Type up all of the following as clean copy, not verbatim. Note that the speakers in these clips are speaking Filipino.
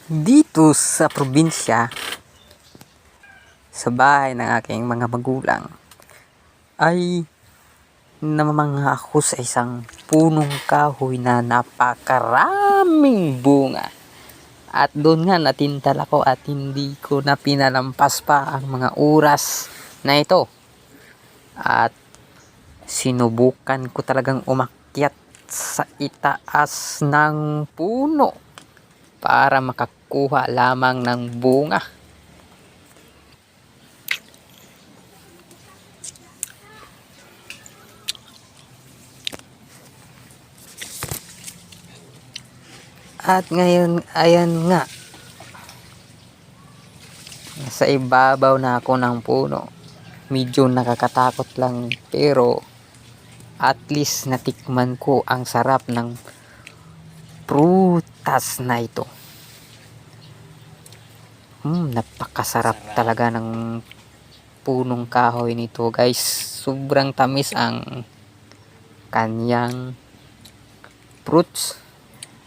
Dito sa probinsya, sa bahay ng aking mga magulang, ay namamangha ako sa isang punong kahoy na napakaraming bunga. At doon nga natintal ako at hindi ko na pinalampas pa ang mga oras na ito. At sinubukan ko talagang umakyat sa itaas ng puno para makakuha lamang ng bunga. At ngayon, ayan nga, sa ibabaw na ako ng puno. Medyo nakakatakot lang, pero at least natikman ko ang sarap ng prutas na ito. Napakasarap talaga ng punong kahoy nito, guys. Sobrang tamis ang kanyang fruits.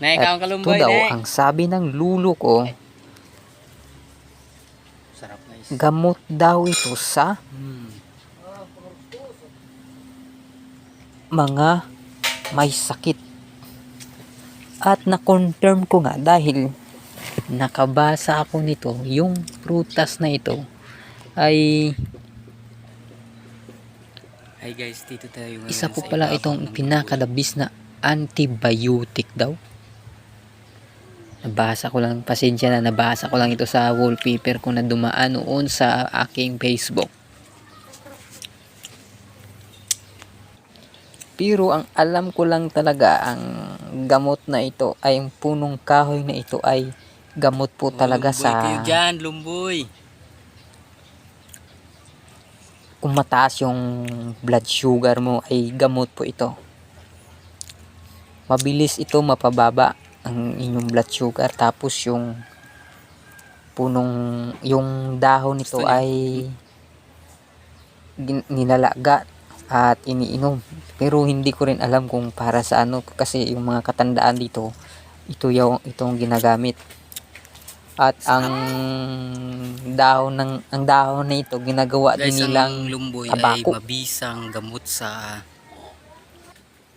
Ito daw ang sabi ng lulo ko, sarap guys. Gamot daw ito sa mga may sakit. At na-confirm ko nga dahil nakabasa ako nito, yung prutas na ito ay Guys, dito tayo isa po pala itong pinakadabis na antibiotic daw. Nabasa ko lang, pasensya na, nabasa ko lang ito sa wallpaper ko na dumaan noon sa aking Facebook. Pero ang alam ko lang talaga, ang gamot na ito ay, yung punong kahoy na ito ay gamot po talaga lumboy sa kayo dyan, lumboy. Kung mataas yung blood sugar mo ay gamot po ito. Mabilis ito mapababa ang inyong blood sugar. Tapos yung yung dahon nito ay nilalaga at iniinom. Pero hindi ko rin alam kung para sa ano, kasi yung mga katandaan dito, itong ginagamit. At ang dahon na ito ginagawa Guys, din nilang lumboy tabako. ay mabisang gamot sa...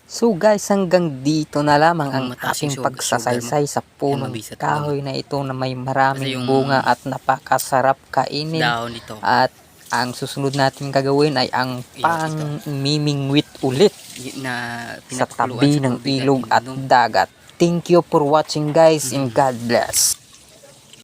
So guys, hanggang dito na lamang ang mataas aking yung pagsasaysay sa punong mabisa kahoy na ito na may maraming yung bunga at napakasarap kainin. dahon nito. At ang susunod natin gagawin ay ang pang-mimingwit ulit na sa tabi ng ilog at dagat. Thank you for watching guys, and God bless.